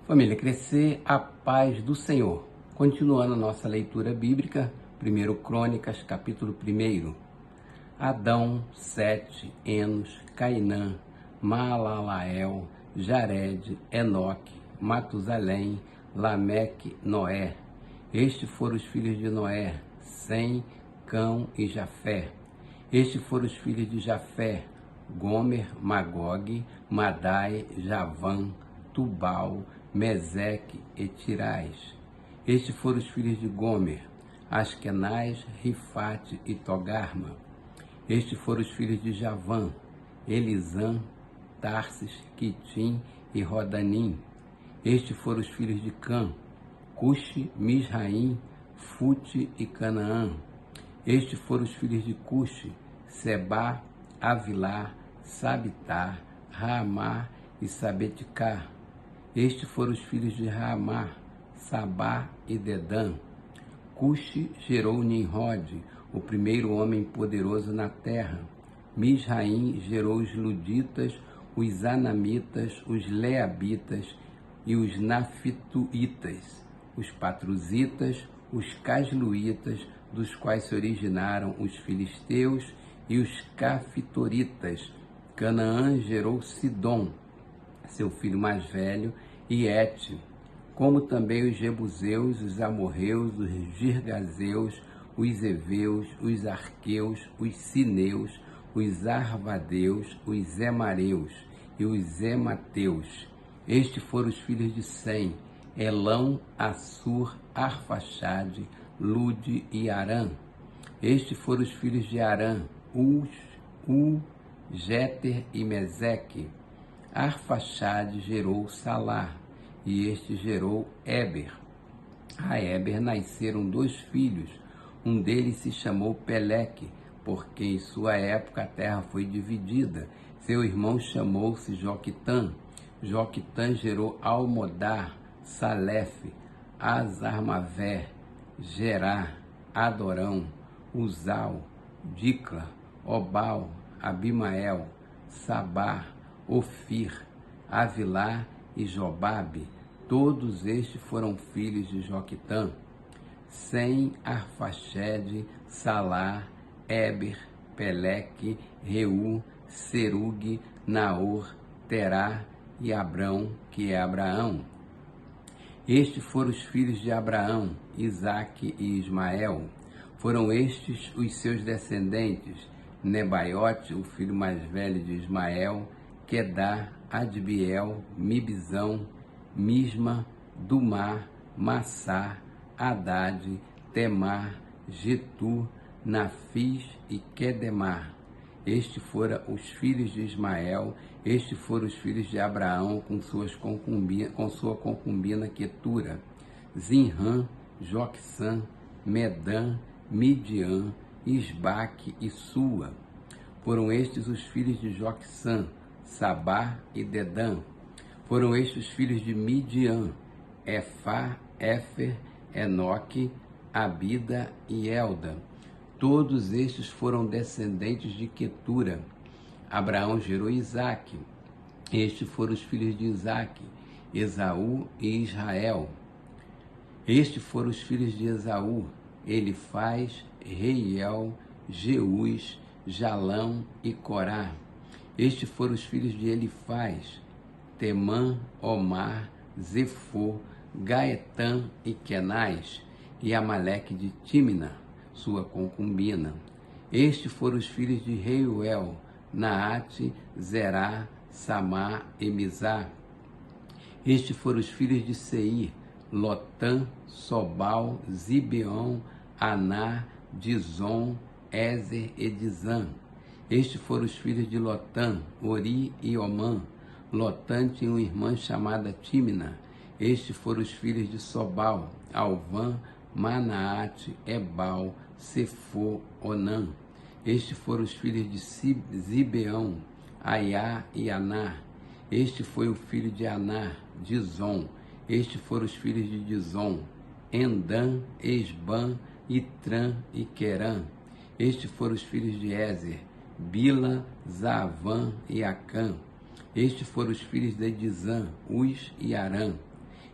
Família Crescer, a paz do Senhor. Continuando a nossa leitura bíblica, 1 Crônicas, capítulo 1. Adão, Sete, Enos, Cainã, Malalael, Jared, Enoque, Matusalém, Lameque, Noé. Estes foram os filhos de Noé, Sem, Cão e Jafé. Estes foram os filhos de Jafé, Gomer, Magog, Madai, Javã, Tubal, Meseque e Tirás. Estes foram os filhos de Gomer, Askenaz, Rifate e Togarma. Estes foram os filhos de Javã, Elisã, Tarsis, Quitim e Rodanim. Estes foram os filhos de Cã, Cuxi, Misraim, Fute e Canaã. Estes foram os filhos de Cuxi, Sebá, Avilá, Sabitar, Raamá e Sabeticá. Estes foram os filhos de Raamá, Sabá e Dedã. Cuxi gerou Nimrod, o primeiro homem poderoso na terra. Misraim gerou os Luditas, os Anamitas, os Leabitas e os Naftuítas, os Patruzitas, os Casluítas, dos quais se originaram os Filisteus e os Cafitoritas. Canaã gerou Sidom, seu filho mais velho, e Et, como também os Jebuseus, os Amorreus, os Girgazeus, os Eveus, os Arqueus, os Sineus, os Arvadeus, os Emareus e os Emateus. Estes foram os filhos de Sem, Elão, Assur, Arfaxade, Lude e Arã. Estes foram os filhos de Arã, Jéter e Meseque. Arfaxade gerou Salá, e este gerou Éber. A Éber nasceram 2 filhos, um deles se chamou Peleque, porque em sua época a terra foi dividida. Seu irmão chamou-se Joquitã. Joquitã gerou Almodar, Salefe, Azarmavé, Gerá, Adorão, Uzal, Dicla, Obal, Abimael, Sabá, Ofir, Avilá e Jobabe. Todos estes foram filhos de Joquitã. Sem, Arfaxede, Salá, Éber, Peleque, Reu, Serug, Naor, Terá e Abrão, que é Abraão. Estes foram os filhos de Abraão, Isaque e Ismael. Foram estes os seus descendentes: Nebaiote, o filho mais velho de Ismael, Quedá, Adbiel, Mibzão, Misma, Dumá, Massá, Haddad, Temar, Getu, Nafis e Quedemar. Estes foram os filhos de Ismael. Estes foram os filhos de Abraão com sua concubina Quetura, Zinrã, Joquissã, Medã, Midian, Isbaque e Sua. Foram estes os filhos de Joquissã, Sabá e Dedã. Foram estes os filhos de Midian, Efá, Éfer, Enoque, Abida e Elda. Todos estes foram descendentes de Quetura. Abraão gerou Isaque. Estes foram os filhos de Isaque, Esaú e Israel. Estes foram os filhos de Esaú, Elifaz, Reiel, Jeús, Jalão e Corá. Estes foram os filhos de Elifaz, Temã, Omar, Zefô, Gaetã e Kenaz, e Amaleque de Tímina, sua concubina. Estes foram os filhos de Reuel, Naate, Zerá, Samá e Mizá. Estes foram os filhos de Seir, Lotã, Sobal, Zibeon, Aná, Dizon, Ézer e Dizã. Estes foram os filhos de Lotã, Ori e Omã. Lotã tinha uma irmã chamada Tímina. Estes foram os filhos de Sobal, Alvã, Manaate, Ebal, Sefô, Onã. Estes foram os filhos de Zibeão, Aiá e Aná. Este foi o filho de Aná, Dizon. Estes foram os filhos de Dizon, Endã, Esbã, Itrã e Querã. Estes foram os filhos de Ézer, Bila, Zaavã e Acã. Estes foram os filhos de Dizã, Uz e Arã.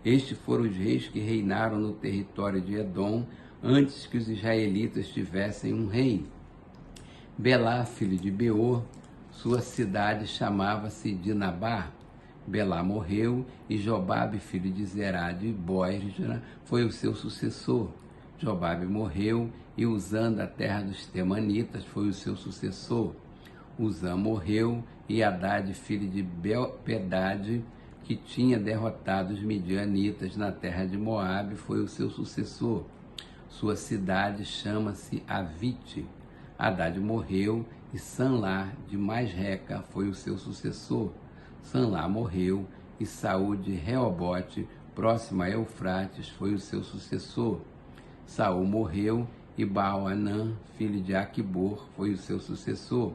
Estes foram os reis que reinaram no território de Edom, antes que os israelitas tivessem um rei. Belá, filho de Beor, sua cidade chamava-se Dinabá. Belá morreu e Jobabe, filho de Zerá de Bósra, foi o seu sucessor. Jobabe morreu e Uzã, da terra dos Temanitas, foi o seu sucessor. Uzã morreu e Hadade, filho de Bedade, que tinha derrotado os midianitas na terra de Moabe, foi o seu sucessor. Sua cidade chama-se Avite. Hadade morreu e Sanlá de Masreca foi o seu sucessor. Sanlá morreu e Saul de Reobote, próximo a Eufrates, foi o seu sucessor. Saul morreu e Baal-Anã, filho de Aquibor, foi o seu sucessor.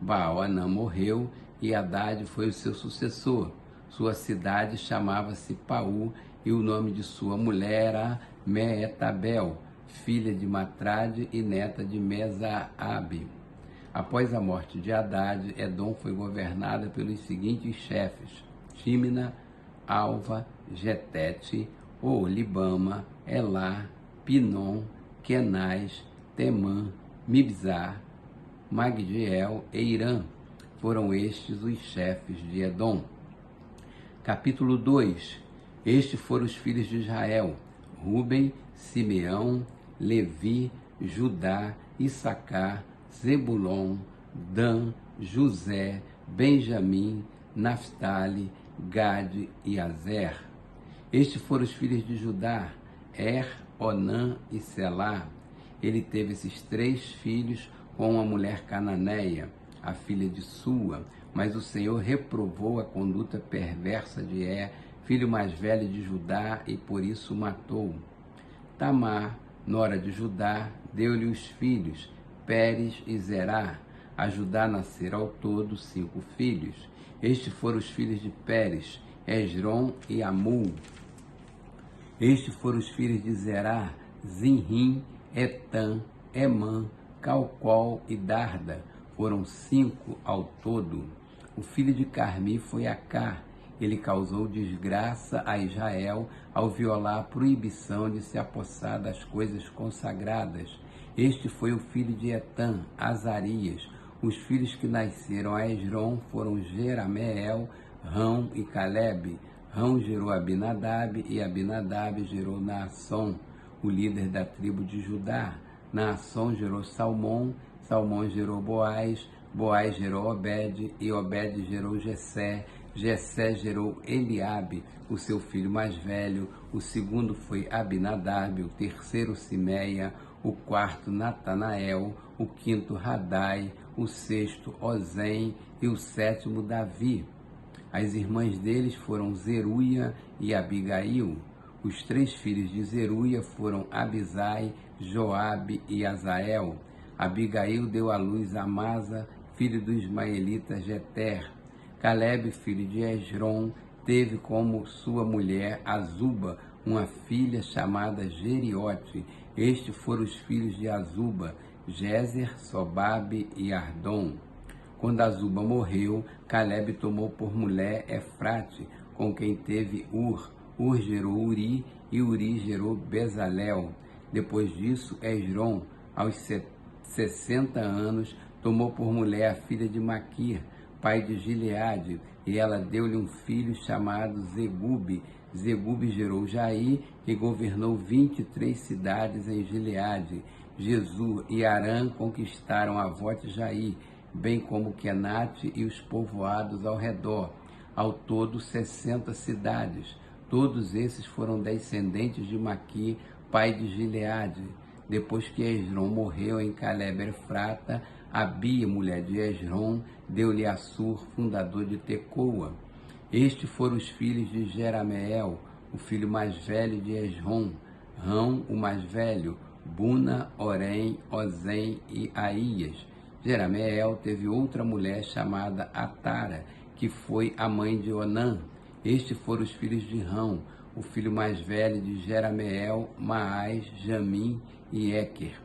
Baal-Anã morreu e Hadade foi o seu sucessor. Sua cidade chamava-se Paú e o nome de sua mulher era Meetabel, filha de Matrade e neta de Mesaabe. Após a morte de Hadade, Edom foi governada pelos seguintes chefes: Tímina, Alva, Getete, Olibama, Elá, Pinom, Kenaz, Temã, Mibzar, Magdiel e Irã. Foram estes os chefes de Edom. Capítulo 2. Estes foram os filhos de Israel: Ruben, Simeão, Levi, Judá, Issacar, Zebulon, Dan, José, Benjamim, Naftali, Gade e Azer. Estes foram os filhos de Judá: Onã e Selá. Ele teve esses 3 filhos com uma mulher cananeia, a filha de Sua, mas o Senhor reprovou a conduta perversa de filho mais velho de Judá, e por isso o matou. Tamar, nora de Judá, deu-lhe os filhos Pérez e Zerá. A Judá nasceram ao todo 5 filhos. Estes foram os filhos de Pérez, Esrom e Amul. Estes foram os filhos de Zerá, Zinrim, Etã, Emã, Calcol e Darda. Foram 5 ao todo. O filho de Carmi foi Acá. Ele causou desgraça a Israel ao violar a proibição de se apossar das coisas consagradas. Este foi o filho de Etã, Azarias. Os filhos que nasceram a Esrom foram Jerameel, Rão e Calebe. Rão gerou Abinadab e Abinadab gerou Naasson, o líder da tribo de Judá. Naasson gerou Salmão, Salmão gerou Boaz, Boaz gerou Obed e Obed gerou Jessé. Jessé gerou Eliabe, o seu filho mais velho. O segundo foi Abinadab, o terceiro Simeia, o quarto Natanael, o quinto Radai, o sexto Ozem e o sétimo Davi. As irmãs deles foram Zeruia e Abigail. Os 3 filhos de Zeruia foram Abisai, Joabe e Azael. Abigail deu à luz a Amasa, filho do ismaelita Jeter. Calebe, filho de Esrom, teve como sua mulher Azuba, uma filha chamada Jeriote. Estes foram os filhos de Azuba, Jézer, Sobabe e Ardom. Quando Azuba morreu, Calebe tomou por mulher Efrate, com quem teve Ur. Ur gerou Uri e Uri gerou Bezalel. Depois disso, Esrom, aos 60 anos, tomou por mulher a filha de Maquir, pai de Gileade, e ela deu-lhe um filho chamado Zegube. Zegube gerou Jair, que governou 23 cidades em Gileade. Jesur e Arã conquistaram Avote Jair, bem como Quenate e os povoados ao redor. Ao todo, 60 cidades. Todos esses foram descendentes de Maquir, pai de Gileade. Depois que Esrom morreu em Calebe-Efrata, Abia, mulher de Esrom, deu-lhe Assur, fundador de Tecoa. Estes foram os filhos de Jerameel, o filho mais velho de Esrom. Rão, o mais velho, Buna, Orém, Ozem e Aías. Jerameel teve outra mulher chamada Atara, que foi a mãe de Onã. Estes foram os filhos de Rão, o filho mais velho de Jerameel, Maás, Jamim e Eker.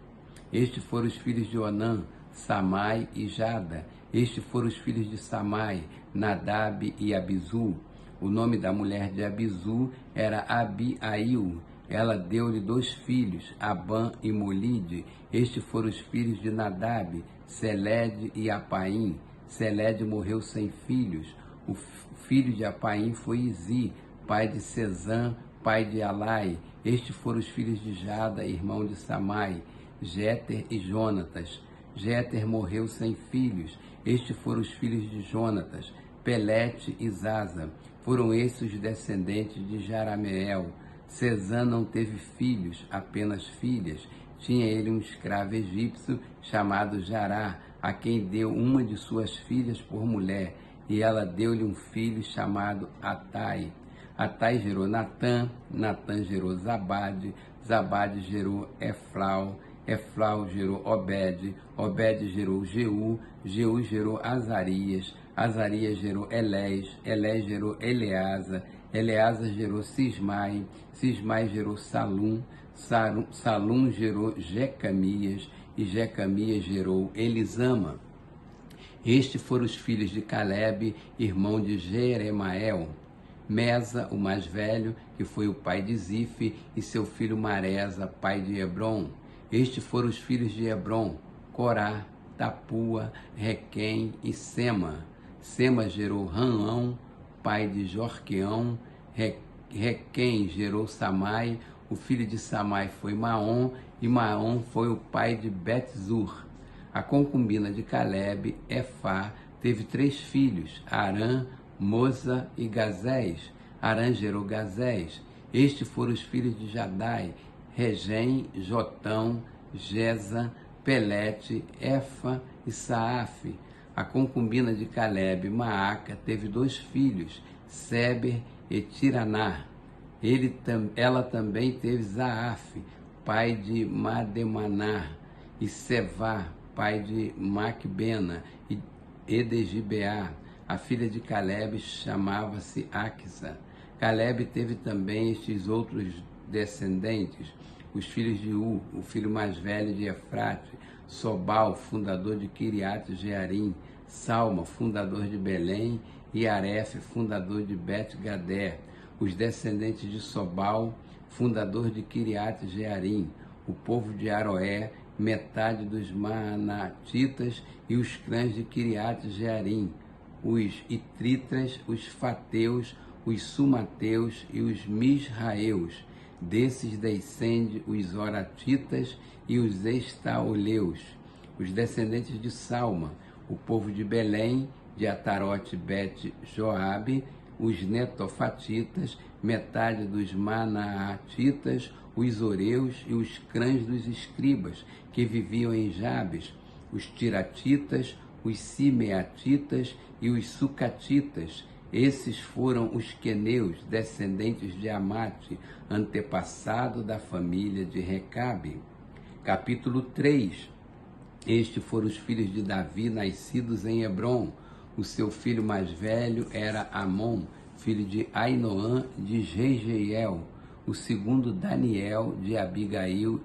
Estes foram os filhos de Onã, Samai e Jada. Estes foram os filhos de Samai, Nadab e Abizu. O nome da mulher de Abisu era Abiail. Ela deu-lhe 2 filhos, Abã e Molide. Estes foram os filhos de Nadab, Selede e Apaim. Selede morreu sem filhos. O filho de Apaim foi Izi, pai de Sezã, pai de Alai. Estes foram os filhos de Jada, irmão de Samai, Jéter e Jonatas. Jéter morreu sem filhos. Estes foram os filhos de Jonatas, Pelete e Zaza. Foram esses os descendentes de Jarameel. Sezã não teve filhos, apenas filhas. Tinha ele um escravo egípcio chamado Jará, a quem deu uma de suas filhas por mulher, e ela deu-lhe um filho chamado Atai. Atai gerou Natã, Natã gerou Zabade, Zabade gerou Eflau, Eflau gerou Obed, Obed gerou Jeú, Jeú gerou Azarias, Azarias gerou Elés, Elés gerou Eleasa, Eleasa gerou Cismai, Cismai gerou Salum, Salum gerou Jecamias, e Jecamias gerou Elisama. Estes foram os filhos de Calebe, irmão de Jeremael. Mesa, o mais velho, que foi o pai de Zife, e seu filho Maresa, pai de Hebron. Estes foram os filhos de Hebron: Corá, Tapua, Requém e Sema. Sema gerou Ranão, pai de Jorqueão. Requém gerou Samai. O filho de Samai foi Maom, e Maom foi o pai de Betzur. A concubina de Calebe, Efá, teve 3 filhos, Arã, Moza e Gazés. Arã gerou Gazés. Estes foram os filhos de Jadai, Regem, Jotão, Geza, Pelete, Efa e Saaf. A concubina de Calebe, Maaca, teve 2 filhos, Seber e Tiraná. Ela também teve Zaaf, pai de Mademaná, e Sevá, pai de Macbena, e Edegibeá. A filha de Calebe chamava-se Aquisa. Calebe teve também estes outros descendentes: os filhos de U, o filho mais velho de Efrate, Sobal, fundador de Kiriat Jearim, Salma, fundador de Belém, e Aref, fundador de Bet-Gader. Os descendentes de Sobal, fundador de Kiriat Jearim, o povo de Aroé, metade dos Maanatitas e os clãs de Kiriat Jearim, os Itritas, os Fateus, os Sumateus e os Misraeus. Desses descende os Oratitas e os Estaoleus. Os descendentes de Salma, o povo de Belém, de Atarote Bet-Joabe, os Netofatitas, metade dos Manaatitas, os Oreus e os clãs dos escribas, que viviam em Jabes, os Tiratitas, os Simeatitas e os Sucatitas. Esses foram os queneus, descendentes de Amate, antepassado da família de Recabe. Capítulo 3. Estes foram os filhos de Davi, nascidos em Hebrom. O seu filho mais velho era Amon, filho de Ainoã de Jeiel. O segundo, Daniel, de Abigail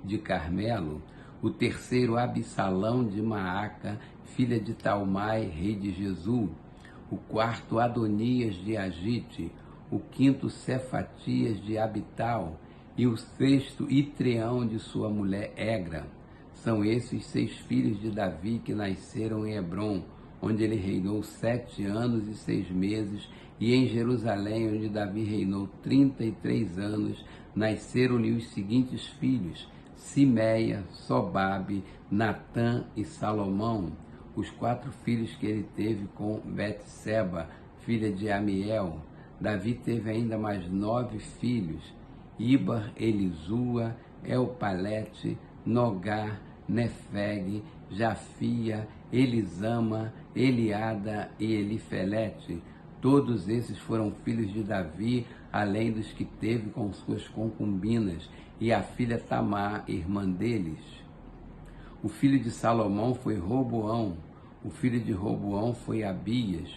de Carmelo. O terceiro, Absalão de Maaca, filha de Talmai, rei de Jesu. O quarto, Adonias de Agite. O quinto, Cefatias de Abital. E o sexto, Itreão de sua mulher Egra. São esses 6 filhos de Davi que nasceram em Hebrom, onde ele reinou 7 anos e 6 meses, e em Jerusalém, onde Davi reinou 33 anos, nasceram-lhe os seguintes filhos: Simeia, Sobabe, Natã e Salomão. Os 4 filhos que ele teve com Betseba, filha de Amiel. Davi teve ainda mais 9 filhos: Ibar, Elisua, Elpalete, Nogar, Nefeg, Jafia, Elisama, Eliada e Elifelete. Todos esses foram filhos de Davi, além dos que teve com suas concubinas, e a filha Tamar, irmã deles. O filho de Salomão foi Roboão, o filho de Roboão foi Abias,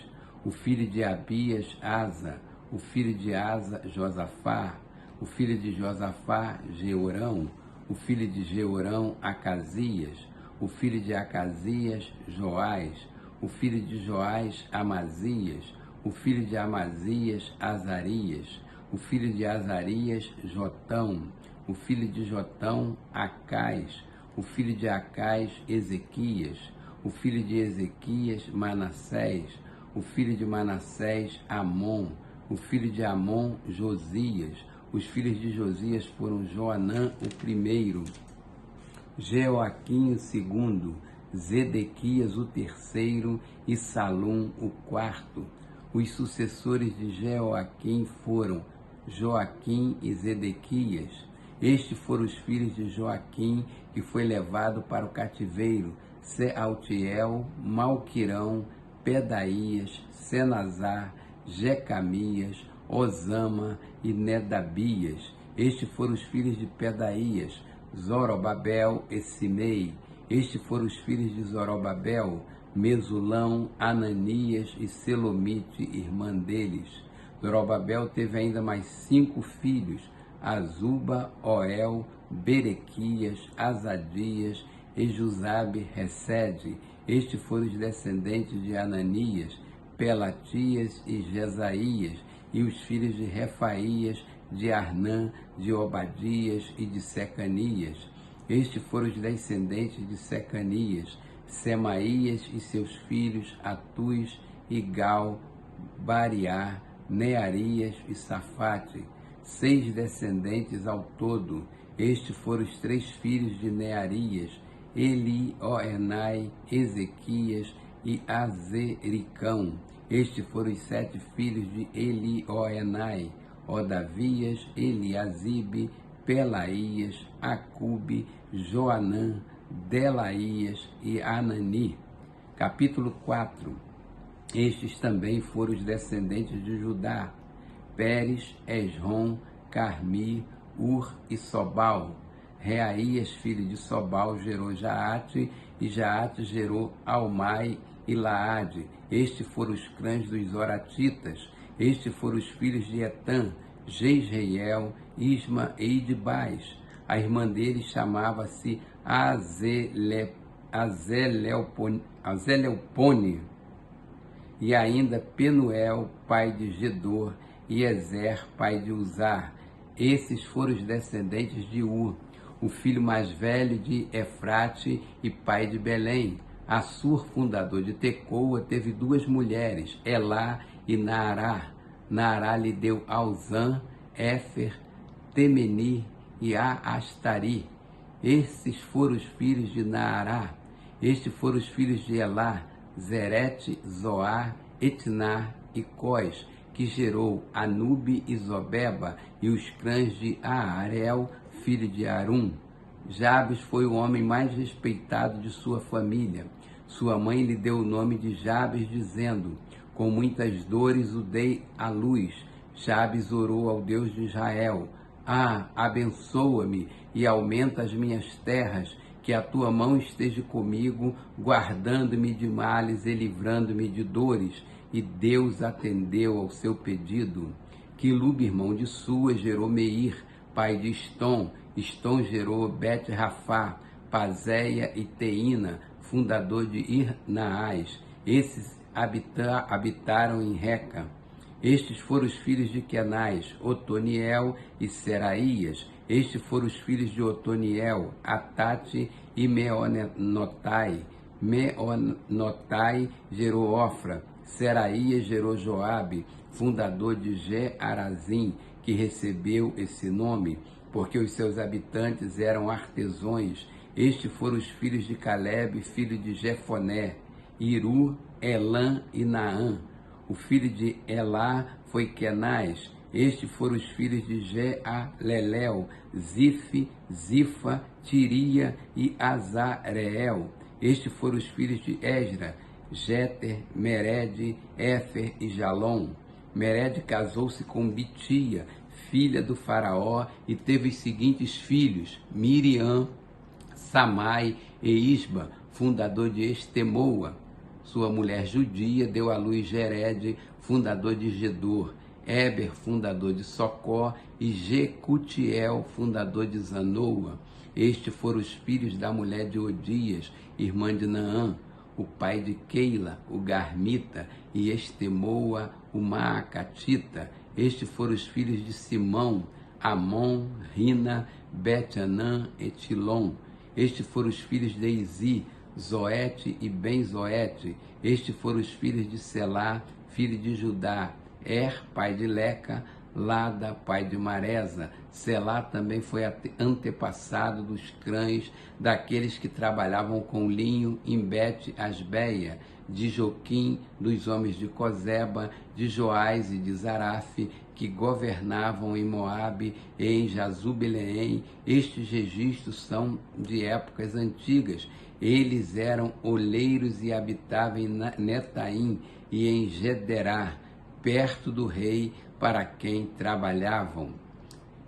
o filho de Abias, Asa, o filho de Asa, Josafá, o filho de Josafá, Jeorão, o filho de Jeorão, Acasias, o filho de Acasias, Joás, o filho de Joás, Amazias, o filho de Amazias, Azarias, o filho de Azarias, Jotão, o filho de Jotão, Acais, o filho de Acais, Ezequias, o filho de Ezequias, Manassés, o filho de Manassés, Amon, o filho de Amon, Josias. Os filhos de Josias foram Joanã, o primeiro, Jeoaquim, o segundo, Zedequias, o terceiro, e Salum, o quarto. Os sucessores de Jeoaquim foram Joaquim e Zedequias. Estes foram os filhos de Joaquim, que foi levado para o cativeiro: Sealtiel, Malquirão, Pedaías, Senazar, Jecamias, Osama e Nedabias. Estes foram os filhos de Pedaías: Zorobabel e Simei. Estes foram os filhos de Zorobabel: Mesulão, Ananias e Selomite, irmã deles. Zorobabel teve ainda mais 5 filhos: Azuba, Oel, Berequias, Azadias e Jusabe Resede. Estes foram os descendentes de Ananias, Pelatias e Jesaías, e os filhos de Refaías, de Arnã, de Obadias e de Secanias. Estes foram os descendentes de Secanias, Semaías e seus filhos, Atuz, Igal, Bariá, Nearias e Safate. 6 descendentes ao todo. Estes foram os 3 filhos de Nearias, Elioenai, Ezequias e Azericão. Estes foram os 7 filhos de Elioenai, Odavias, Eliasibe, Pelaías, Acube, Joanã, Delaías e Anani. Capítulo 4. Estes também foram os descendentes de Judá: Pérez, Esrom, Carmi, Ur e Sobal. Reaías, filho de Sobal, gerou Jaate, e Jaate gerou Almai e Laade. Estes foram os clãs dos Zoratitas. Estes foram os filhos de Etã: Jezreel, Isma e Idbais. A irmã deles chamava-se Azeleupone, e ainda Penuel, pai de Gedor, e Ezer, pai de Uzar. Esses foram os descendentes de Ur, o filho mais velho de Efrate e pai de Belém. Assur, fundador de Tecoa, teve 2 mulheres, Elá e Naará. Naará lhe deu Auzã, Éfer, Temeni e Aastari. Esses foram os filhos de Naará. Estes foram os filhos de Elá: Zerete, Zoar, Etná e Cós, que gerou Anube e Zobeba, e os clãs de Aarel, filho de Arum. Jabes foi o homem mais respeitado de sua família. Sua mãe lhe deu o nome de Jabes, dizendo: com muitas dores o dei à luz. Jabes orou ao Deus de Israel: abençoa-me e aumenta as minhas terras, que a tua mão esteja comigo, guardando-me de males e livrando-me de dores. E Deus atendeu ao seu pedido. Quilube, irmão de Sua, gerou Meir, pai de Estom. Estom gerou Bet-Rafá, Pazéia e Teína, fundador de Ir-Naás. Esses habitaram em Reca. Estes foram os filhos de Kenaz, Otoniel e Seraías. Estes foram os filhos de Otoniel, Atate e Meonotai. Meonotai gerou Ofra. Seraías gerou Joabe, fundador de Ge-Arazim, que recebeu esse nome, porque os seus habitantes eram artesãos. Estes foram os filhos de Calebe, filho de Jefoné, Iru, Elã e Naã. O filho de Elá foi Kenaz. Estes foram os filhos de Jealelel, Zife, Zifa, Tiria e Azareel. Estes foram os filhos de Esdra, Jeter, Mered, Éfer e Jalom. Mered casou-se com Bitia, filha do faraó, e teve os seguintes filhos: Miriam, Samai e Isba, fundador de Estemoa. Sua mulher judia deu à luz Jered, fundador de Gedor, Eber, fundador de Socó, e Jecutiel, fundador de Zanoa. Estes foram os filhos da mulher de Odias, irmã de Naã. o pai de Keila, o Garmita, e Estemoa, o Maacatita. Estes foram os filhos de Simão, Amon, Rina, Bet-Anã e Tilom. Estes foram os filhos de Izi, Zoete e Ben-Zoete. Estes foram os filhos de Selá, filho de Judá, pai de Leca, Lada, pai de Maresa. Selá também foi antepassado dos cães, daqueles que trabalhavam com linho em Bet-Asbeia, de Joquim, dos homens de Cozeba, de Joás e de Zaraf, que governavam em Moabe e em Jazubileém. Estes registros são de épocas antigas. Eles eram oleiros e habitavam em Netaim e em Gederá, perto do rei para quem trabalhavam.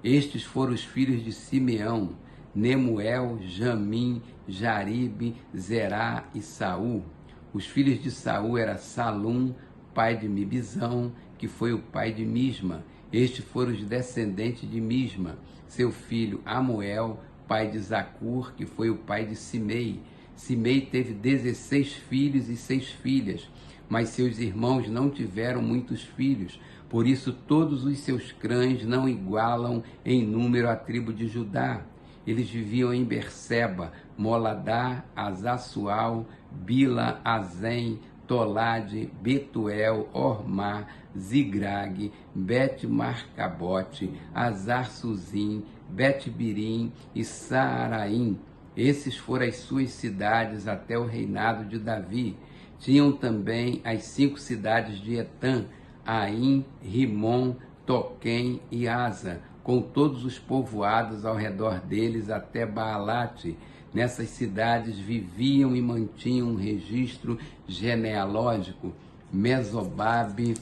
Estes foram os filhos de Simeão, Nemuel, Jamim, Jaribe, Zerá e Saul. Os filhos de Saul eram Salum, pai de Mibizão, que foi o pai de Misma. Estes foram os descendentes de Misma. Seu filho Amuel, pai de Zacur, que foi o pai de Simei. Simei teve 16 filhos e 6 filhas, mas seus irmãos não tiveram muitos filhos. Por isso todos os seus clãs não igualam em número a tribo de Judá. Eles viviam em Berseba, Moladá, Azassual, Bila, Azem, Tolade, Betuel, Ormá, Zigrag, Bet-Marcabote, Azar-Suzim, Bet-Birim e Saaraim. Esses foram as suas cidades até o reinado de Davi. Tinham também as 5 cidades de Etã, Aim, Rimon, Toquém e Asa, com todos os povoados ao redor deles até Baalate. Nessas cidades viviam e mantinham um registro genealógico Mesobabe,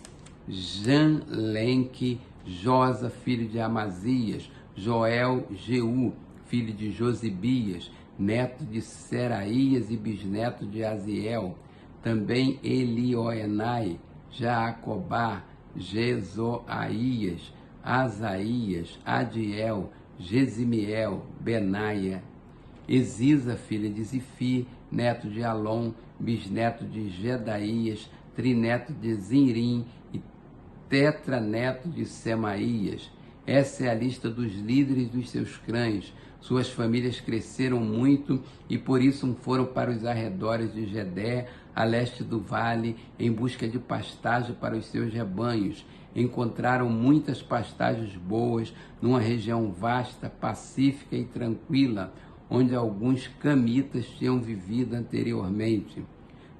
Janlenque, Josa, filho de Amazias, Joel, Jeú, filho de Josibias, neto de Seraías e bisneto de Aziel. Também Elioenai, Jaacobá, Jezoaías, Asaías, Adiel, Gesimiel, Benaia, Ezisa, filha de Zifi, neto de Alom, bisneto de Gedaías, trineto de Zinrim e tetraneto de Semaías. Essa é a lista dos líderes dos seus clãs. Suas famílias cresceram muito e por isso foram para os arredores de Gedé, a leste do vale, em busca de pastagem para os seus rebanhos. Encontraram muitas pastagens boas numa região vasta, pacífica e tranquila, onde alguns camitas tinham vivido anteriormente.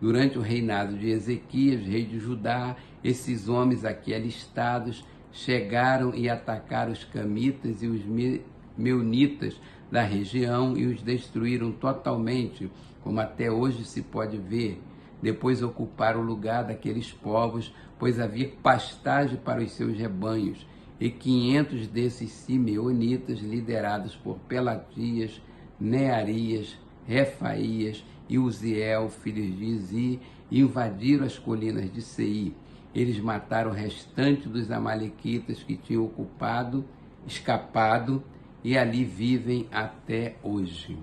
Durante o reinado de Ezequias, rei de Judá, esses homens aqui alistados chegaram e atacaram os camitas e os meunitas da região e os destruíram totalmente, como até hoje se pode ver. Depois ocuparam o lugar daqueles povos, pois havia pastagem para os seus rebanhos, e 500 desses simeonitas, liderados por Pelatias, Nearias, Refaías e Uziel, filhos de Izi, invadiram as colinas de Seir. Eles mataram o restante dos amalequitas que tinham escapado, e ali vivem até hoje.